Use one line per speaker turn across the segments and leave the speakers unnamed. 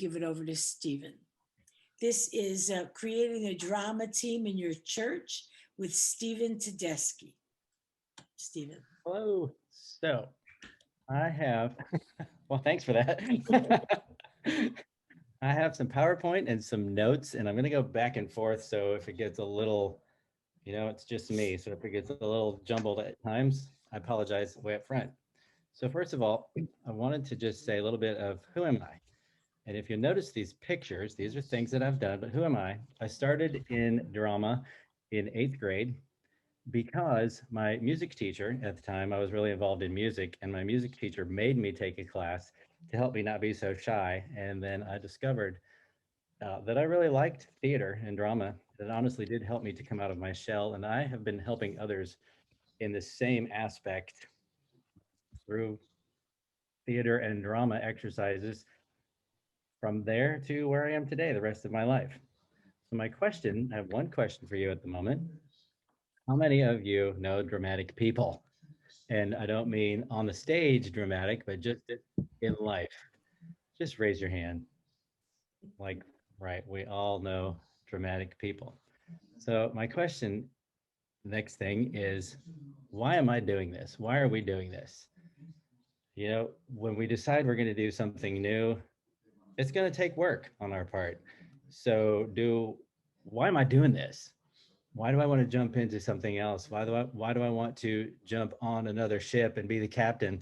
give it over to Stephen. This is creating a drama team in your church with Stephen Tedeschi. Stephen.
Hello. So I have, well, thanks for that. I have some PowerPoint and some notes, and I'm going to go back and forth. So if it gets a little, it's just me. So if it gets a little jumbled at times, I apologize way up front. So first of all, I wanted to just say a little bit of who am I? And if you notice these pictures, these are things that I've done, but who am I? I started in drama in 8th grade because my music teacher at the time, I was really involved in music, and my music teacher made me take a class to help me not be so shy. And then I discovered that I really liked theater and drama. That honestly did help me to come out of my shell. And I have been helping others in the same aspect through theater and drama exercises from there to where I am today, the rest of my life. So I have one question for you at the moment. How many of you know dramatic people? And I don't mean on the stage dramatic, but just in life. Just raise your hand. Like, right, we all know dramatic people. So my question, next thing is, why am I doing this? Why are we doing this? When we decide we're going to do something new, it's going to take work on our part. So why am I doing this? Why do I want to jump into something else? Why do I want to jump on another ship and be the captain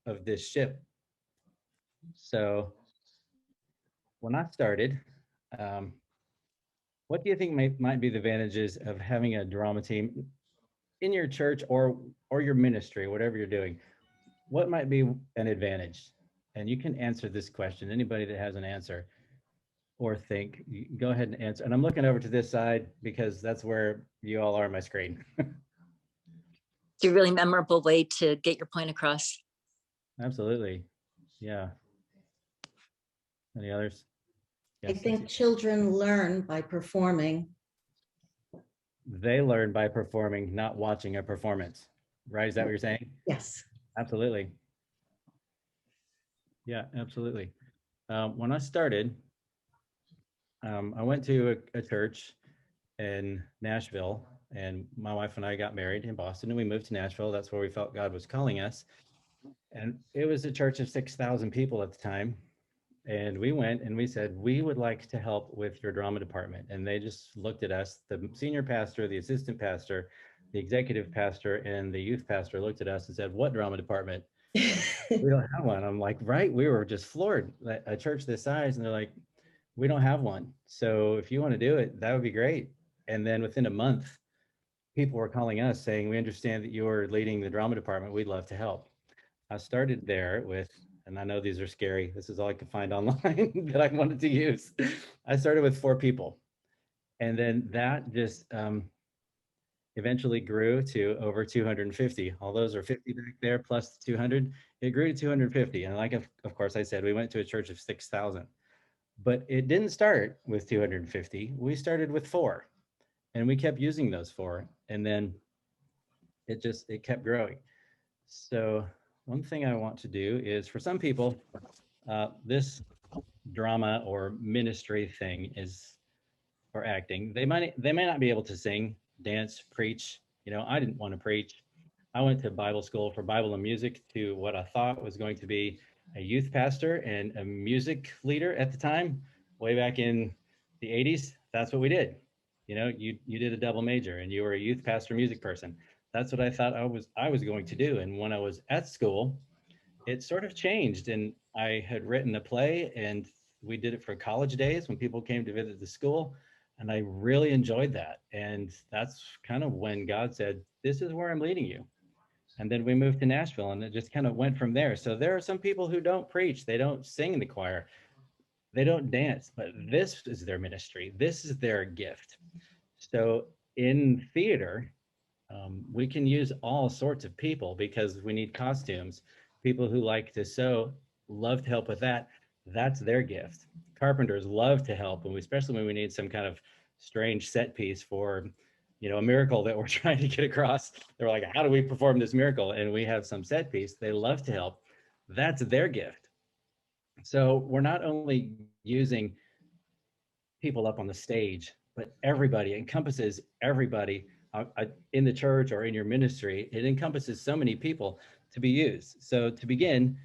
of this ship? So when I started, what do you think might be the advantages of having a drama team in your church or your ministry, whatever you're doing? What might be an advantage? And you can answer this question. Anybody that has an answer or think, go ahead and answer. And I'm looking over to this side because that's where you all are on my screen.
It's a really memorable way to get your point across.
Absolutely. Yeah. Any others?
Yes, I think children learn by performing.
They learn by performing, not watching a performance, right? Is that what you're saying?
Yes.
Absolutely. Yeah, absolutely. When I started, I went to a church in Nashville, and my wife and I got married in Boston, and we moved to Nashville. That's where we felt God was calling us. And it was a church of 6,000 people at the time. And we went and we said, we would like to help with your drama department. And they just looked at us, the senior pastor, the assistant pastor, the executive pastor, and the youth pastor looked at us and said, what drama department? We don't have one. I'm like, right. We were just floored at a church this size. And they're like, we don't have one. So if you want to do it, that would be great. And then within a month, people were calling us saying, we understand that you're leading the drama department. We'd love to help. I started there with, and I know these are scary, this is all I could find online that I wanted to use. I started with 4 people. And then that just eventually grew to over 250. All those are 50 back there plus 200. It grew to 250. And like, of course, I said, we went to a church of 6,000. But it didn't start with 250. We started with 4. And we kept using those 4. And then it kept growing. So one thing I want to do is, for some people, this drama or ministry thing is, or acting, they may not be able to sing, dance, preach. I didn't want to preach. I went to Bible school for Bible and music to what I thought was going to be a youth pastor and a music leader at the time, way back in the 80s. That's what we did. You did a double major and you were a youth pastor music person. That's what I thought I was going to do. And when I was at school, it sort of changed. And I had written a play, and we did it for college days when people came to visit the school. And I really enjoyed that. And that's kind of when God said, this is where I'm leading you. And then we moved to Nashville, and it just kind of went from there. So there are some people who don't preach. They don't sing in the choir. They don't dance, but this is their ministry. This is their gift. So in theater, we can use all sorts of people because we need costumes. People who like to sew love to help with that. That's their gift. Carpenters love to help, and especially when we need some kind of strange set piece for, a miracle that we're trying to get across. They're like, how do we perform this miracle? And we have some set piece. They love to help. That's their gift. So we're not only using people up on the stage, but everybody. It encompasses everybody in the church or in your ministry. It encompasses so many people to be used. So to begin,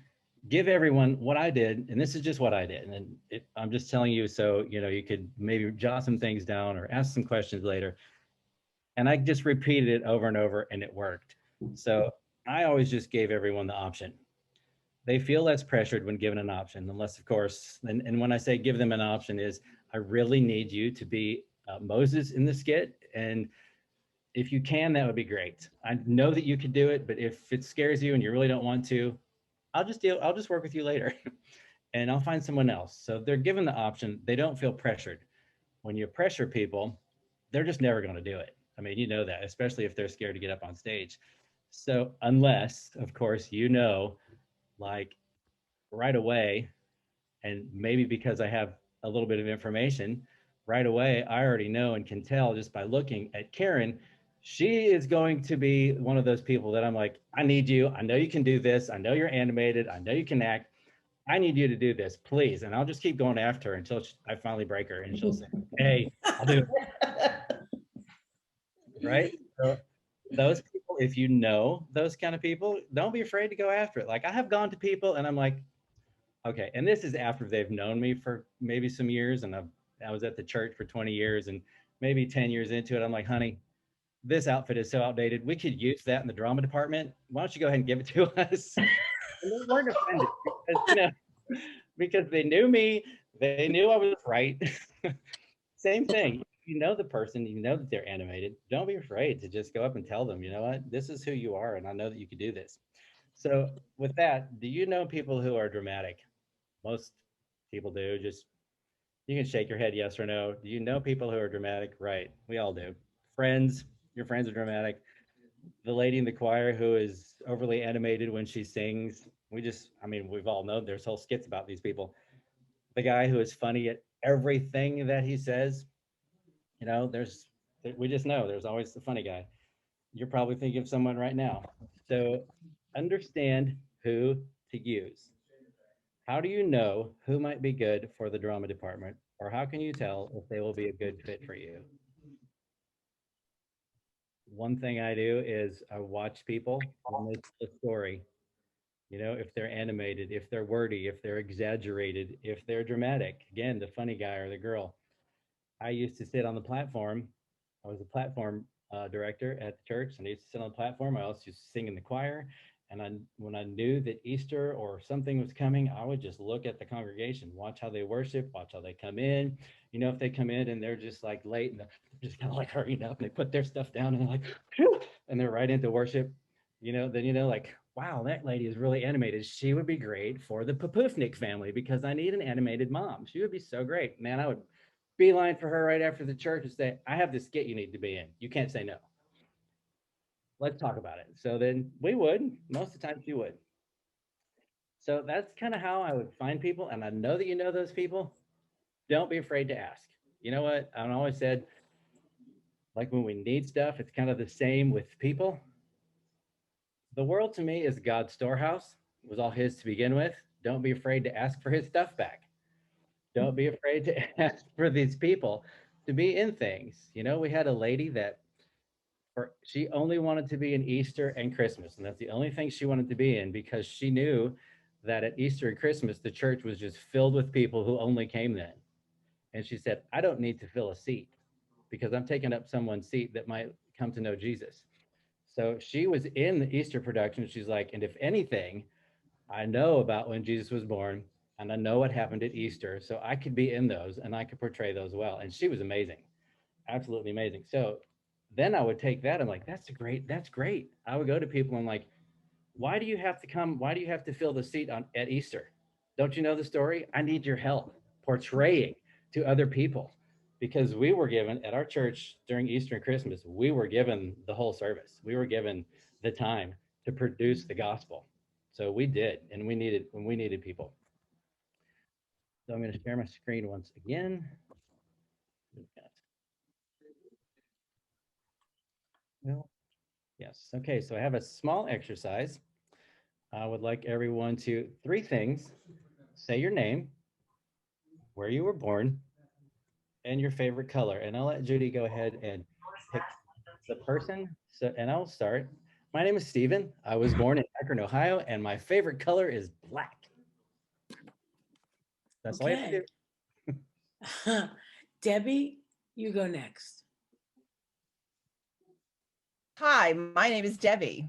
give everyone what I did, and this is just what I did. And I'm just telling you, so you could maybe jot some things down or ask some questions later. And I just repeated it over and over, and it worked. So I always just gave everyone the option. They feel less pressured when given an option, unless, of course, and when I say give them an option is, I really need you to be Moses in the skit. And if you can, that would be great. I know that you could do it, but if it scares you and you really don't want to, I'll just work with you later and I'll find someone else. So they're given the option. They don't feel pressured. When you pressure people, they're just never going to do it. I mean, you know that, especially if they're scared to get up on stage. So unless, of course, like right away, and maybe because I have a little bit of information right away, I already know and can tell just by looking at Karen, she is going to be one of those people that I'm like, I need you. I know you can do this. I know you're animated. I know you can act. I need you to do this, please. And I'll just keep going after her until I finally break her and she'll say, hey, I'll do it. Right? So those people, if you know those kind of people, don't be afraid to go after it. Like I have gone to people and I'm like, okay. And this is after they've known me for maybe some years. And I was at the church for 20 years and maybe 10 years into it. I'm like, honey, this outfit is so outdated. We could use that in the drama department. Why don't you go ahead and give it to us? And they weren't offended because, because they knew me. They knew I was right. Same thing. You know the person, you know that they're animated. Don't be afraid to just go up and tell them, you know what, this is who you are, and I know that you could do this. So with that, do you know people who are dramatic? Most people do. Just you can shake your head yes or no. Do you know people who are dramatic? Right. We all do. Friends, your friends are dramatic. The lady in the choir who is overly animated when she sings. I mean, we've all known there's whole skits about these people. The guy who is funny at everything that he says, we just know there's always the funny guy. You're probably thinking of someone right now. So understand who to use. How do you know who might be good for the drama department? Or how can you tell if they will be a good fit for you? One thing I do is I watch people when they tell a story. If they're animated, if they're wordy, if they're exaggerated, if they're dramatic. Again, the funny guy or the girl. I used to sit on the platform. I was a platform director at the church, and I used to sit on the platform. I also used to sing in the choir. And when I knew that Easter or something was coming, I would just look at the congregation, watch how they worship, watch how they come in. If they come in and they're just like late and they're just kind of like hurrying up and they put their stuff down and they're like, phew, and they're right into worship, then like, wow, that lady is really animated. She would be great for the Papoofnik family because I need an animated mom. She would be so great. Man, I would beeline for her right after the church and say, I have this skit you need to be in. You can't say no. Let's talk about it. So then we would, most of the time she would. So that's kind of how I would find people. And I know that you know those people. Don't be afraid to ask. You know what? I've always said, like when we need stuff, it's kind of the same with people. The world to me is God's storehouse. It was all his to begin with. Don't be afraid to ask for his stuff back. Don't be afraid to ask for these people to be in things. We had a lady that she only wanted to be in Easter and Christmas, and that's the only thing she wanted to be in because she knew that at Easter and Christmas the church was just filled with people who only came then. And she said, I don't need to fill a seat because I'm taking up someone's seat that might come to know Jesus. So she was in the Easter production. She's like, and if anything, I know about when Jesus was born and I know what happened at Easter. So I could be in those and I could portray those well. And she was amazing, absolutely amazing. So then I would take that. I'm like, that's great. I would go to people and like, why do you have to come? Why do you have to fill the seat at Easter? Don't you know the story? I need your help portraying to other people because we were given at our church during Easter and Christmas, we were given the whole service. We were given the time to produce the gospel. So we did, and we needed people. So I'm going to share my screen once again. Well, yes. Okay, so I have a small exercise. I would like everyone to three things. say your name, where you were born, and your favorite color. And I'll let Judy go ahead and pick the person. So, and I'll start. My name is Steven. I was born in Akron, Ohio, and my favorite color is black. That's all you have to
Okay.
do.
Debbie, you go next.
Hi, my name is Debbie.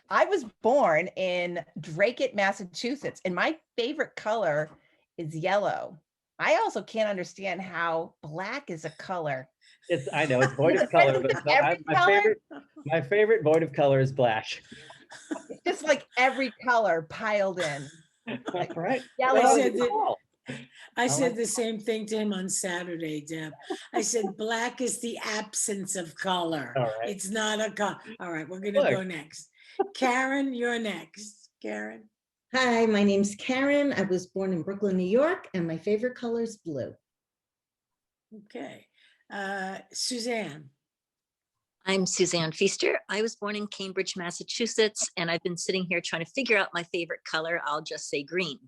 I was born in Drake, Massachusetts, and my favorite color is yellow. I also can't understand how black is a color.
I know it's void of color, but
Every color?
my favorite void of color is black.
It's just like every color piled in.
Right?
Yellow.
I
is
said that-
cool.
I said
like
the same thing to him on Saturday, Deb. I said, black is the absence of color.
All right.
It's not a color. All right, we're gonna
Look.
go next. Karen, you're next. Karen.
Hi, my name's Karen. I was born in Brooklyn, New York, and my favorite color is blue.
Okay. Suzanne.
I'm Suzanne Feaster. I was born in Cambridge, Massachusetts, and I've been sitting here trying to figure out my favorite color. I'll just say green.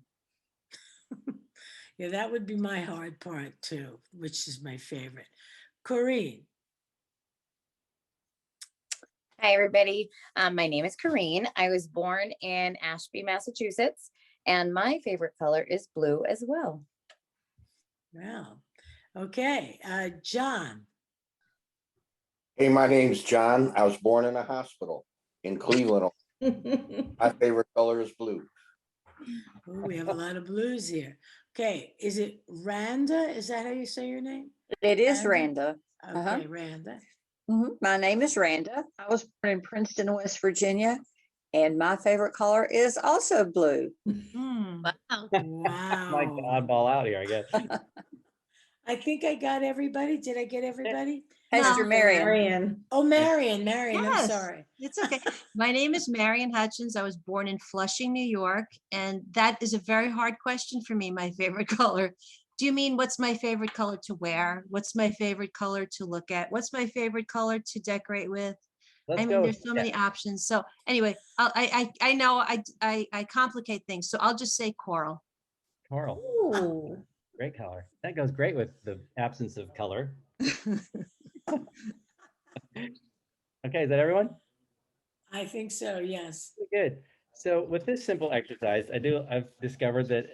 Yeah, that would be my hard part too, which is my favorite. Corinne.
Hi, everybody. My name is Corrine. I was born in Ashby, Massachusetts, and my favorite color is blue as well.
Wow. Okay. John.
Hey, my name's John. I was born in a hospital in Cleveland. My favorite color is blue.
Ooh, we have a lot of blues here. Okay. Is it Randa? Is that how you say your name?
It is
Randa?
Randa.
Okay, Randa.
My name is Randa. I was born in Princeton, West Virginia, and my favorite color is also blue.
Wow.
My
Wow.
oddball out here, I guess.
I think I got everybody. Did I get everybody?
Pastor
No,
Marion.
Marion.
Oh, Marion, I'm
Yes.
sorry.
It's okay. My name is Marion Hutchins. I was born in Flushing, New York, and that is a very hard question for me, my favorite color. Do you mean what's my favorite color to wear? What's my favorite color to look at? What's my favorite color to decorate with?
Let's
I
go
mean,
with
there's so many options. So anyway, I know I complicate things, so I'll just say coral.
coral.
Ooh.
Great color. That goes great with the absence of color. Okay, is that everyone?
I think so, yes.
Good. So with this simple exercise, I've discovered that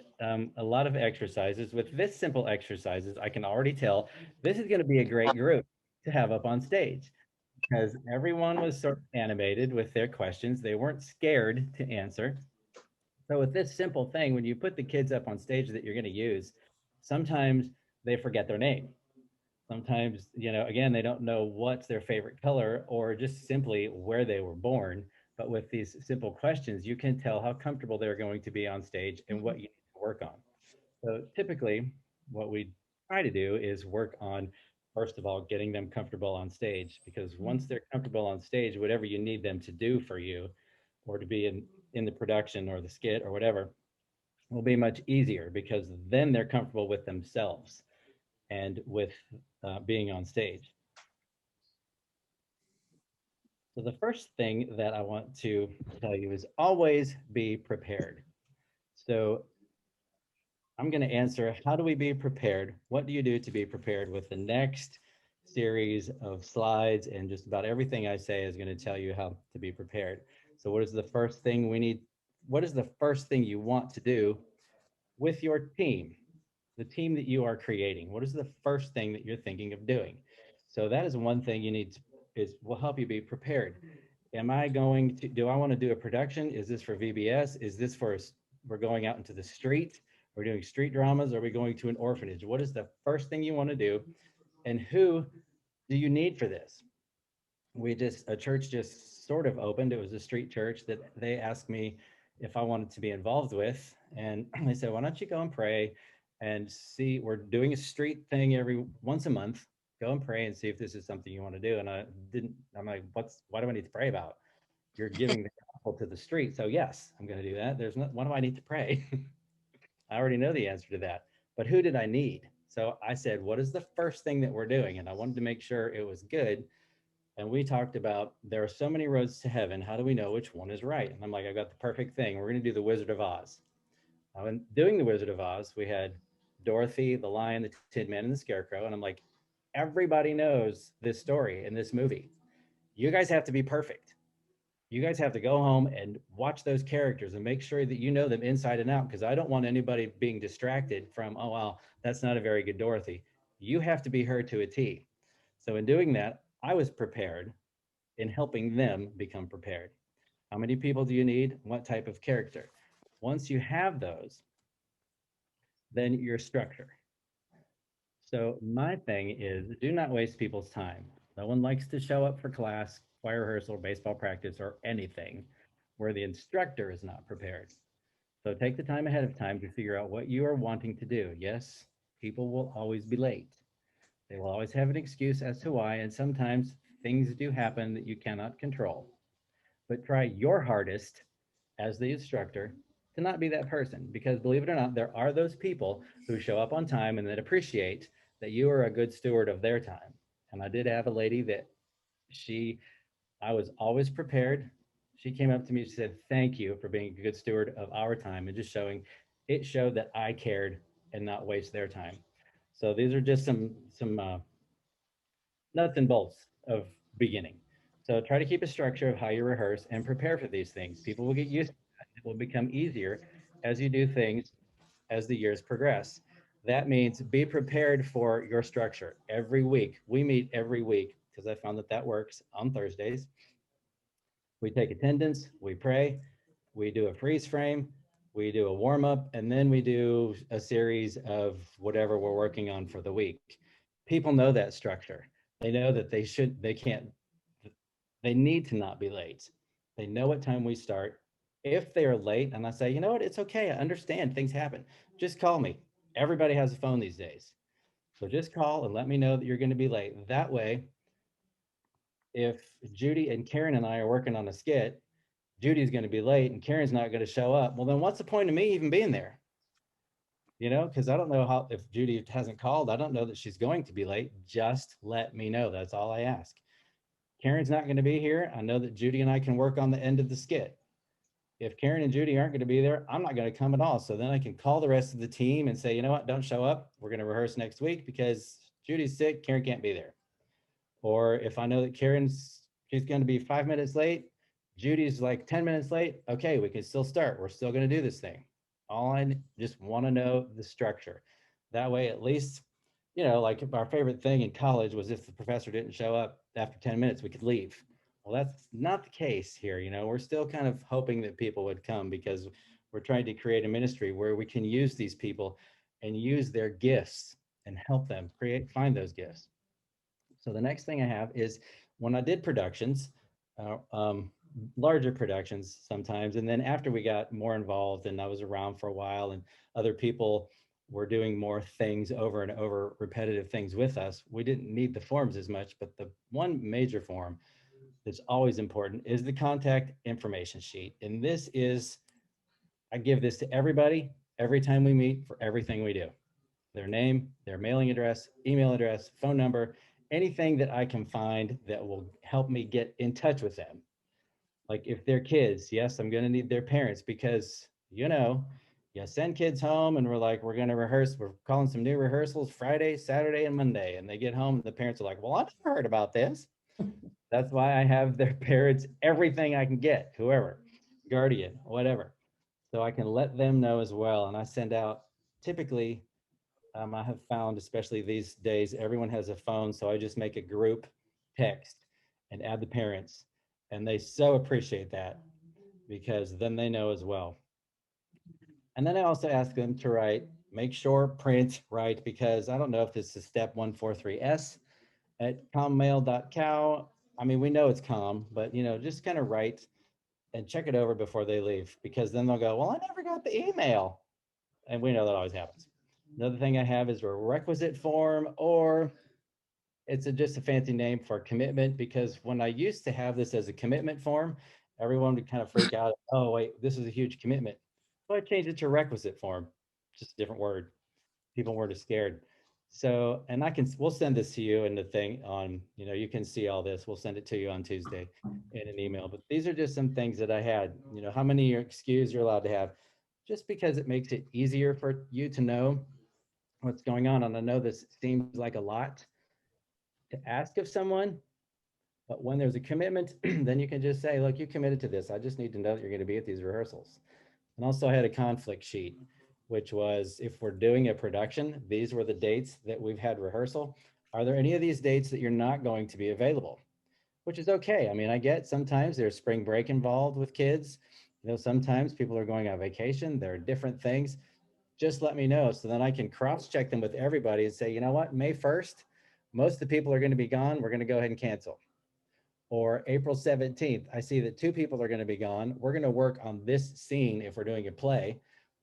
a lot of exercises, with this simple exercises, I can already tell this is going to be a great group to have up on stage because everyone was sort of animated with their questions. They weren't scared to answer. So with this simple thing, when you put the kids up on stage that you're going to use, sometimes they forget their name. Sometimes, again, they don't know what's their favorite color or just simply where they were born. But with these simple questions, you can tell how comfortable they're going to be on stage and what you need to work on. So typically, what we try to do is work on, first of all, getting them comfortable on stage, because once they're comfortable on stage, whatever you need them to do for you or to be in the production or the skit or whatever will be much easier because then they're comfortable with themselves and with being on stage. So the first thing that I want to tell you is always be prepared. So I'm going to answer, how do we be prepared? What do you do to be prepared? With the next series of slides, and just about everything I say is going to tell you how to be prepared. So what is the first thing we need? What is the first thing you want to do with your team? The team that you are creating, what is the first thing that you're thinking of doing? So that is one thing you need to, will help you be prepared. Am I going to, do I want to do a production? Is this for VBS? Is this for, we're going out into the street? We're doing street dramas? Are we going to an orphanage? What is the first thing you want to do? And who do you need for this? A church just sort of opened. It was a street church that they asked me if I wanted to be involved with. And they said, why don't you go and pray and see, we're doing a street thing once a month. Go and pray and see if this is something you want to do. And I'm like, what do I need to pray about? You're giving the gospel to the street. So yes, I'm going to do that. What do I need to pray? I already know the answer to that, but who did I need? So I said, what is the first thing that we're doing? And I wanted to make sure it was good. And we talked about, there are so many roads to heaven. How do we know which one is right? And I'm like, I got the perfect thing. We're going to do the Wizard of Oz. When doing the Wizard of Oz, we had Dorothy, the Lion, the Tin Man, and the Scarecrow. And I'm like, everybody knows this story in this movie. You guys have to be perfect. You guys have to go home and watch those characters and make sure that you know them inside and out, because I don't want anybody being distracted from, oh, well, that's not a very good Dorothy. You have to be her to a T. So in doing that, I was prepared in helping them become prepared. How many people do you need? What type of character? Once you have those, then your structure. So my thing is, do not waste people's time. No one likes to show up for class, choir rehearsal, baseball practice, or anything where the instructor is not prepared. So take the time ahead of time to figure out what you are wanting to do. Yes, people will always be late. They will always have an excuse as to why, and sometimes things do happen that you cannot control. But try your hardest as the instructor to not be that person, because believe it or not, there are those people who show up on time and that appreciate that you are a good steward of their time. And I did have a lady that I was always prepared. She came up to me, she said, thank you for being a good steward of our time, and just it showed that I cared and not waste their time. So these are just some nuts and bolts of beginning. So try to keep a structure of how you rehearse and prepare for these things. People will get used to that. It will become easier as you do things as the years progress. That means be prepared for your structure. Every week, we meet every week because I found that works on Thursdays. We take attendance, we pray, we do a freeze frame, we do a warm up, and then we do a series of whatever we're working on for the week. People know that structure. They know that they need to not be late. They know what time we start. If they are late and I say, you know what, it's okay, I understand, things happen, just call me. Everybody has a phone these days. So just call and let me know that you're going to be late. That way, if Judy and Karen and I are working on a skit, Judy's going to be late and Karen's not going to show up. Well, then what's the point of me even being there? You know, because I don't know how, if Judy hasn't called, I don't know that she's going to be late. Just let me know. That's all I ask. Karen's not going to be here. I know that Judy and I can work on the end of the skit. If Karen and Judy aren't going to be there, I'm not going to come at all. So then I can call the rest of the team and say, you know what, don't show up. We're going to rehearse next week because Judy's sick, Karen can't be there. Or if I know that she's going to be 5 minutes late, Judy's like 10 minutes late, okay, we can still start. We're still going to do this thing. All I just want to know the structure. That way, at least, you know, like our favorite thing in college was if the professor didn't show up after 10 minutes, we could leave. Well, that's not the case here. You know, we're still kind of hoping that people would come because we're trying to create a ministry where we can use these people and use their gifts and help them find those gifts. So the next thing I have is when I did productions, larger productions sometimes, and then after we got more involved and I was around for a while and other people were doing more things over and over, repetitive things with us, we didn't need the forms as much. But the one major form that's always important is the contact information sheet. And I give this to everybody every time we meet for everything we do. Their name, their mailing address, email address, phone number, anything that I can find that will help me get in touch with them. Like if they're kids, yes, I'm going to need their parents because, you know, you send kids home and we're like, we're going to rehearse. We're calling some new rehearsals Friday, Saturday, and Monday. And they get home and the parents are like, well, I've never heard about this. That's why I have their parents, everything I can get, whoever, guardian, whatever. So I can let them know as well. And I send out typically, I have found, especially these days, everyone has a phone. So I just make a group text and add the parents. And they so appreciate that because then they know as well. And then I also ask them to make sure, print, write, because I don't know if this is step 143S at commail.cow. I mean, we know it's com, but you know, just kind of write and check it over before they leave, because then they'll go, well, I never got the email. And we know that always happens. Another thing I have is a requisite form, or it's just a fancy name for commitment, because when I used to have this as a commitment form, everyone would kind of freak out. Oh, wait, this is a huge commitment. So I changed it to requisite form, just a different word. People weren't as scared. So, and we'll send this to you in the thing on, you know, you can see all this. We'll send it to you on Tuesday in an email. But these are just some things that I had, you know, how many SKUs you're allowed to have. just because it makes it easier for you to know what's going on. And I know this seems like a lot to ask of someone, but when there's a commitment, then you can just say, look, you committed to this. I just need to know that you're going to be at these rehearsals. And also I had a conflict sheet, which was if we're doing a production, these were the dates that we've had rehearsal. Are there any of these dates that you're not going to be available? Which is okay. I mean, I get sometimes there's spring break involved with kids. You know, sometimes people are going on vacation. There are different things. Just let me know so then I can cross-check them with everybody and say, you know what, May 1st, most of the people are going to be gone. We're going to go ahead and cancel. Or April 17th, I see that 2 people are going to be gone. We're going to work on this scene. If we're doing a play,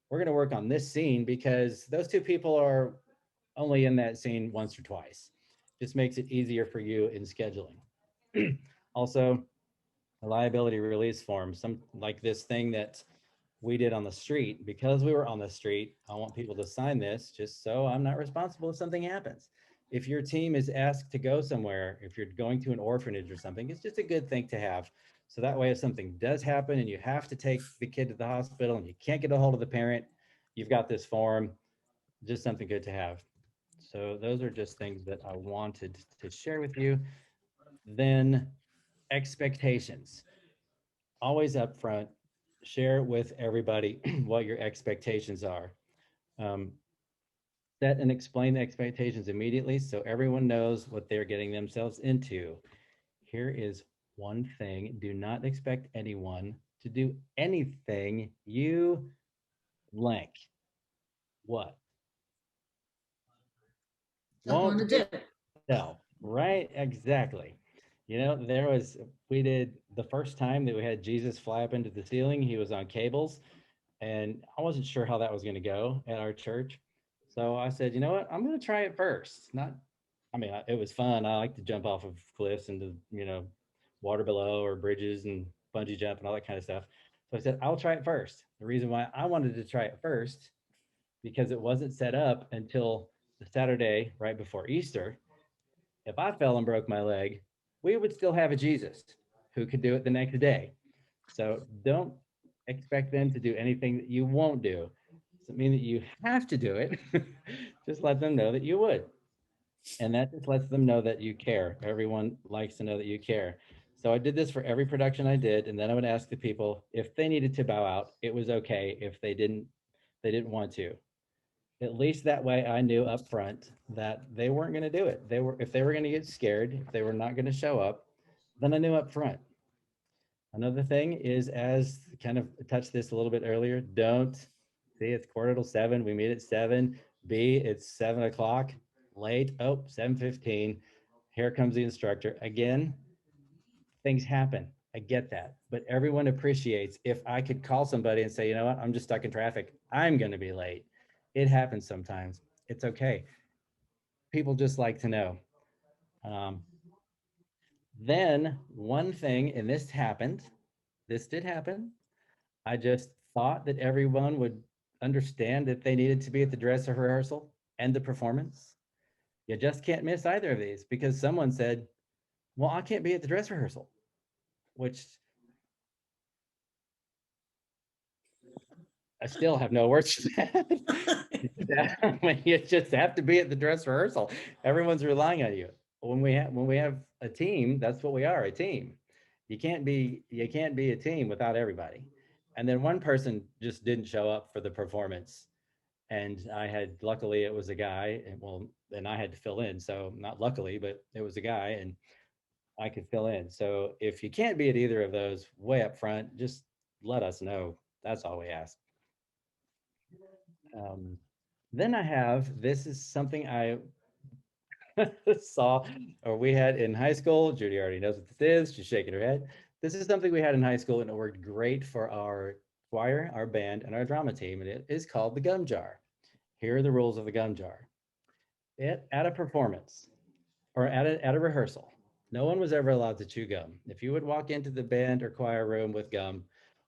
we're going to work on this scene because those 2 people are only in that scene once or twice. Just makes it easier for you in scheduling. Also, a liability release form, some like this thing that we did on the street. Because we were on the street, I want people to sign this just so I'm not responsible if something happens. If your team is asked to go somewhere, if you're going to an orphanage or something, it's just a good thing to have. So that way, if something does happen and you have to take the kid to the hospital and you can't get a hold of the parent, you've got this form, just something good to have. So those are just things that I wanted to share with you. Then expectations. Always up front, share with everybody what your expectations are. Set and explain the expectations immediately so everyone knows what they're getting themselves into. Here is one thing. Do not expect anyone to do anything you blank. What?
Don't want to do.
No, right? Exactly. You know, we did the first time that we had Jesus fly up into the ceiling, he was on cables, and I wasn't sure how that was going to go at our church. So I said, you know what? I'm going to try it first. It was fun. I like to jump off of cliffs into, water below or bridges and bungee jump and all that kind of stuff. So I said, I'll try it first. The reason why I wanted to try it first, because it wasn't set up until the Saturday right before Easter. If I fell and broke my leg, we would still have a Jesus who could do it the next day. So don't expect them to do anything that you won't do. Doesn't mean that you have to do it. Just let them know that you would. And that just lets them know that you care. Everyone likes to know that you care. So I did this for every production I did. And then I would ask the people if they needed to bow out, it was okay. If they didn't want to. At least that way I knew up front that they weren't going to do it. If they were going to get scared, if they were not going to show up, then I knew up front. Another thing is, as kind of touched this a little bit earlier, don't see it's 6:45. We meet at 7. B, it's 7 o'clock. Late. Oh, 7:15. Here comes the instructor. Again, things happen. I get that. But everyone appreciates if I could call somebody and say, you know what, I'm just stuck in traffic. I'm going to be late. It happens sometimes. It's okay. People just like to know. Then one thing, and this did happen. I just thought that everyone would understand that they needed to be at the dress rehearsal and the performance. You just can't miss either of these because someone said, well, I can't be at the dress rehearsal, which I still have no words for that. You just have to be at the dress rehearsal. Everyone's relying on you. When we have a team, that's what we are, a team. You can't be a team without everybody. And then one person just didn't show up for the performance. And luckily it was a guy, and I had to fill in. So not luckily, but it was a guy and I could fill in. So if you can't be at either of those way up front, just let us know. That's all we ask. Then this is something I saw, or we had in high school. Judy already knows what this is. She's shaking her head. This is something we had in high school and it worked great for our choir, our band, and our drama team. And it is called the gum jar. Here are the rules of the gum jar. At a performance or at a rehearsal, no one was ever allowed to chew gum. If you would walk into the band or choir room with gum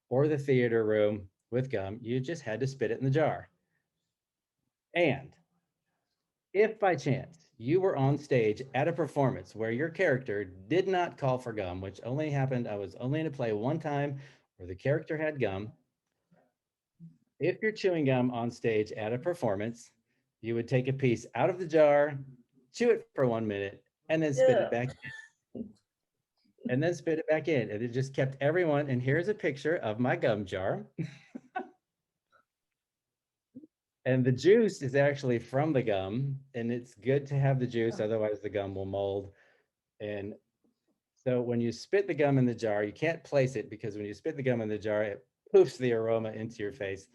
or the theater room with gum, you just had to spit it in the jar. And if by chance you were on stage at a performance where your character did not call for gum, which only happened, I was only in a play one time where the character had gum, if you're chewing gum on stage at a performance, you would take a piece out of the jar, chew it for 1 minute, and then spit it back in, and then spit it back in. And it just kept everyone. And here's a picture of my gum jar. And the juice is actually from the gum, and it's good to have the juice, otherwise the gum will mold. And so when you spit the gum in the jar, you can't place it because when you spit the gum in the jar, it poofs the aroma into your face.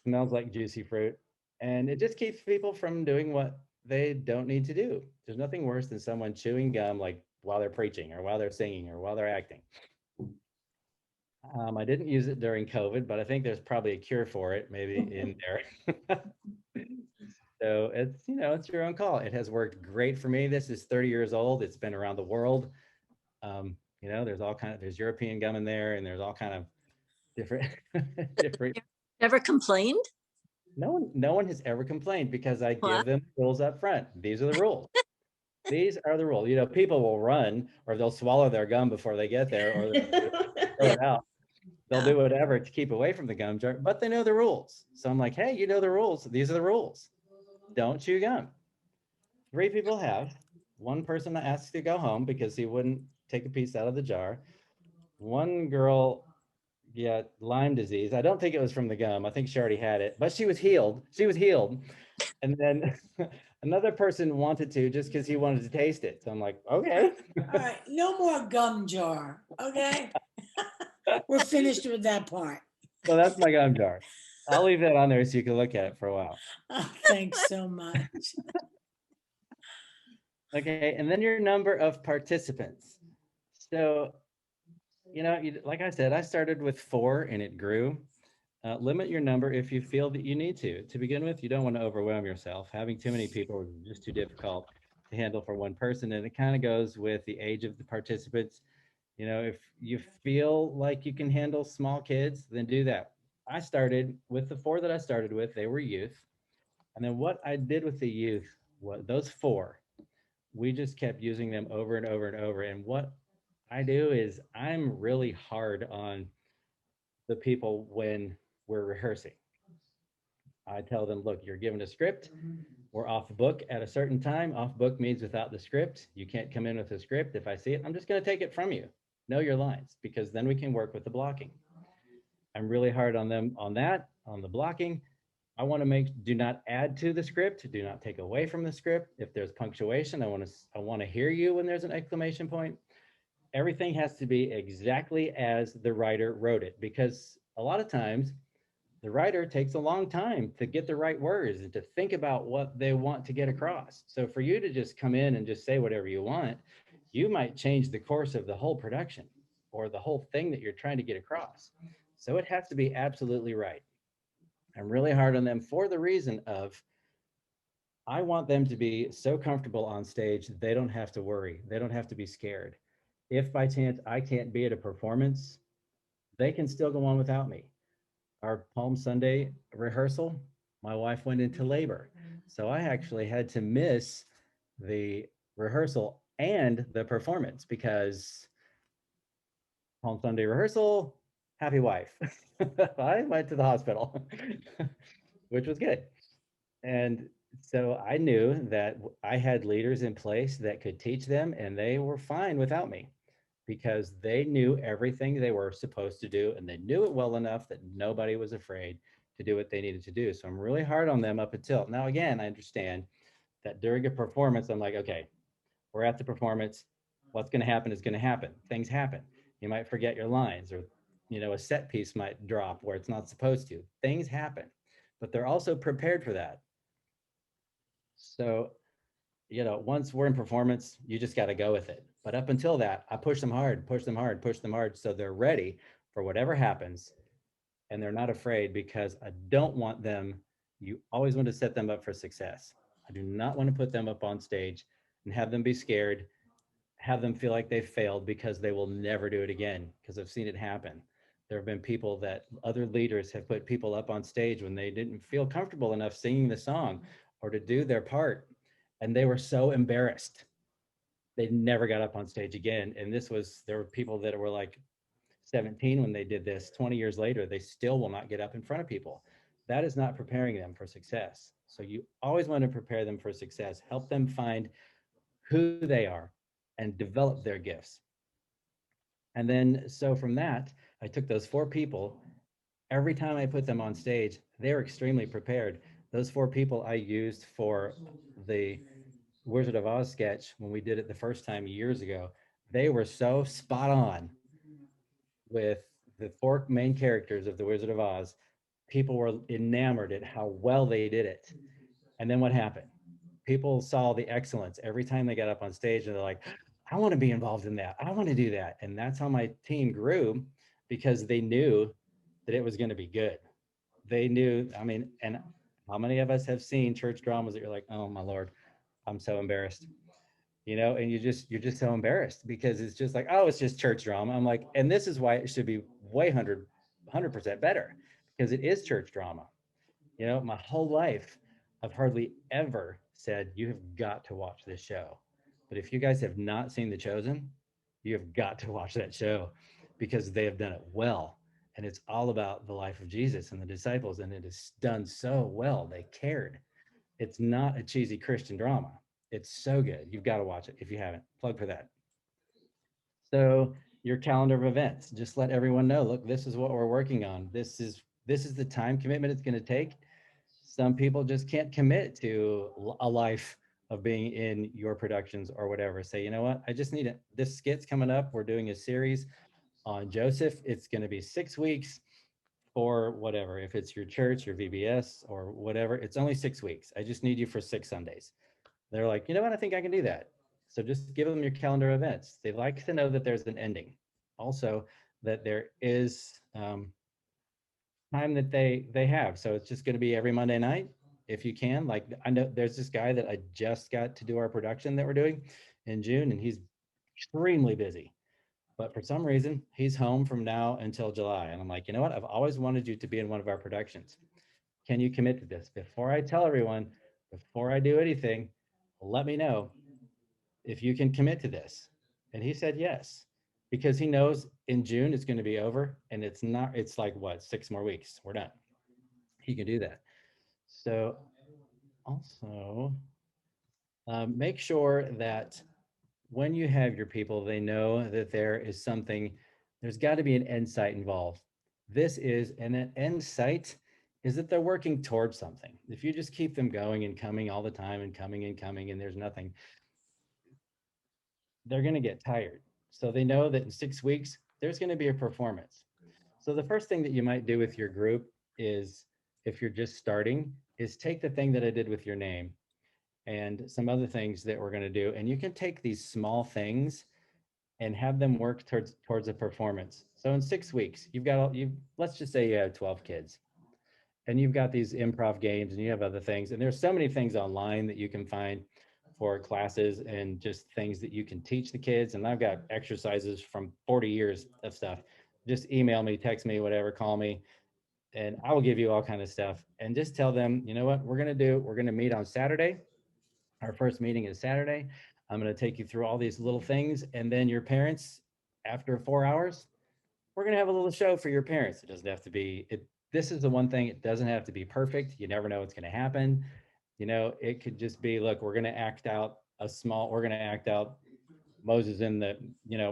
Smells like juicy fruit. And it just keeps people from doing what they don't need to do. There's nothing worse than someone chewing gum like while they're preaching or while they're singing or while they're acting. I didn't use it during COVID, but I think there's probably a cure for it, maybe in there. So it's, you know, it's your own call. It has worked great for me. This is 30 years old. It's been around the world. You know, there's all kind of, there's European gum in there, and there's all kind of different, different.
Ever complained?
No one has ever complained because I
What?
give them rules up front. These are the rules. These are the rules. You know, people will run or they'll swallow their gum before they get there, or they'll throw it out. They'll do whatever to keep away from the gum jar, but they know the rules. So I'm like, hey, you know the rules. These are the rules. Don't chew gum. 3 people have. One person asked to go home because he wouldn't take a piece out of the jar. One girl got Lyme disease. I don't think it was from the gum. I think she already had it, but she was healed. She was healed. And then another person wanted to just because he wanted to taste it. So I'm like, okay.
All right, no more gum jar, okay? We're finished with that part.
So that's my gum jar. I'll leave that on there so you can look at it for a while.
Oh, thanks so much.
Okay, and then your number of participants. So, you know, like I said, I started with 4 and it grew. Limit your number if you feel that you need to. To begin with, you don't want to overwhelm yourself. Having too many people is just too difficult to handle for one person. And it kind of goes with the age of the participants. You know, if you feel like you can handle small kids, then do that. I started with the 4 that I started with, they were youth. And then what I did with the youth, was those 4, we just kept using them over and over and over. And what I do is I'm really hard on the people when we're rehearsing. I tell them, look, you're given a script. We're off book at a certain time. Off book means without the script. You can't come in with a script. If I see it, I'm just going to take it from you. Know your lines, because then we can work with the blocking. I'm really hard on them on that, on the blocking. I want to do not add to the script. Do not take away from the script. If there's punctuation, I want to hear you when there's an exclamation point. Everything has to be exactly as the writer wrote it, because a lot of times the writer takes a long time to get the right words and to think about what they want to get across. So for you to just come in and just say whatever you want, you might change the course of the whole production or the whole thing that you're trying to get across. So it has to be absolutely right. I'm really hard on them for the reason of I want them to be so comfortable on stage that they don't have to worry. They don't have to be scared. If by chance I can't be at a performance, they can still go on without me. Our Palm Sunday rehearsal, my wife went into labor. So I actually had to miss the rehearsal and the performance because Palm Sunday rehearsal, happy wife. I went to the hospital, which was good. And so I knew that I had leaders in place that could teach them, and they were fine without me because they knew everything they were supposed to do, and they knew it well enough that nobody was afraid to do what they needed to do. So I'm really hard on them up until now. Again, I understand that during a performance, I'm like, okay, we're at the performance. What's going to happen is going to happen. Things happen. You might forget your lines, or, you know, a set piece might drop where it's not supposed to. Things happen, but they're also prepared for that. So, you know, once we're in performance, you just got to go with it. But up until that, I push them hard, push them hard, push them hard. So they're ready for whatever happens. And they're not afraid, because I don't want them, you always want to set them up for success. I do not want to put them up on stage and have them be scared, have them feel like they failed because they will never do it again, because I've seen it happen. There have been people that other leaders have put people up on stage when they didn't feel comfortable enough singing the song or to do their part. And they were so embarrassed. They never got up on stage again. And there were people that were like 17 when they did this. 20 years later, they still will not get up in front of people that is not preparing them for success. So you always want to prepare them for success, help them find who they are and develop their gifts. And then, so from that, I took those 4 people. Every time I put them on stage, they're extremely prepared. Those 4 people I used for the Wizard of Oz sketch when we did it the first time years ago. They were so spot on with the 4 main characters of the Wizard of Oz. People were enamored at how well they did it. And then what happened? People saw the excellence every time they got up on stage, and they're like, I want to be involved in that. I want to do that. And that's how my team grew, because they knew that it was going to be good. They knew, I mean, and how many of us have seen church dramas that you're like, oh my Lord, I'm so embarrassed, and you're just so embarrassed because it's just like, oh, it's just church drama. I'm like, and this is why it should be way 100% better, because it is church drama. My whole life, I've hardly ever said, you have got to watch this show. But if you guys have not seen The Chosen, you have got to watch that show, because they have done it well. And it's all about the life of Jesus and the disciples. And it is done so well. They cared. It's not a cheesy Christian drama. It's so good. You've got to watch it if you haven't. Plug for that. So your calendar of events, just let everyone know, look, this is what we're working on. This is the time commitment it's going to take. Some people just can't commit to a life of being in your productions or whatever. Say, you know what, I just need it. This skit's coming up. We're doing a series on Joseph. It's going to be 6 weeks for whatever. If it's your church, your VBS or whatever, it's only 6 weeks. I just need you for 6 Sundays. They're like, you know what, I think I can do that. So just give them your calendar events. They like to know that there's an ending. Also, that there is time that they have. So it's just going to be every Monday night if you can. Like, I know there's this guy that I just got to do our production that we're doing in June, and he's extremely busy. But for some reason, he's home from now until July. And I'm like, you know what? I've always wanted you to be in one of our productions. Can you commit to this? Before I tell everyone, before I do anything, let me know if you can commit to this. And he said yes, because he knows in June it's going to be over, and it's like what, 6 more weeks, we're done. He can do that. So also make sure that when you have your people, they know that there's got to be an end sight involved. And that end sight is that they're working towards something. If you just keep them going and coming all the time and coming and there's nothing, they're going to get tired. So they know that in 6 weeks, there's going to be a performance. So the first thing that you might do with your group is, if you're just starting, is take the thing that I did with your name and some other things that we're going to do. And you can take these small things and have them work towards a performance. So in 6 weeks, let's just say you have 12 kids, and you've got these improv games and you have other things. And there's so many things online that you can find for classes and just things that you can teach the kids. And I've got exercises from 40 years of stuff. Just email me, text me, whatever, call me, and I will give you all kind of stuff. And just tell them, you know what we're going to do? We're going to meet on Saturday. Our first meeting is Saturday. I'm going to take you through all these little things. And then your parents, after 4 hours, we're going to have a little show for your parents. It doesn't have to be, this is the one thing, it doesn't have to be perfect. You never know what's going to happen. It could just be, look, we're going to act out Moses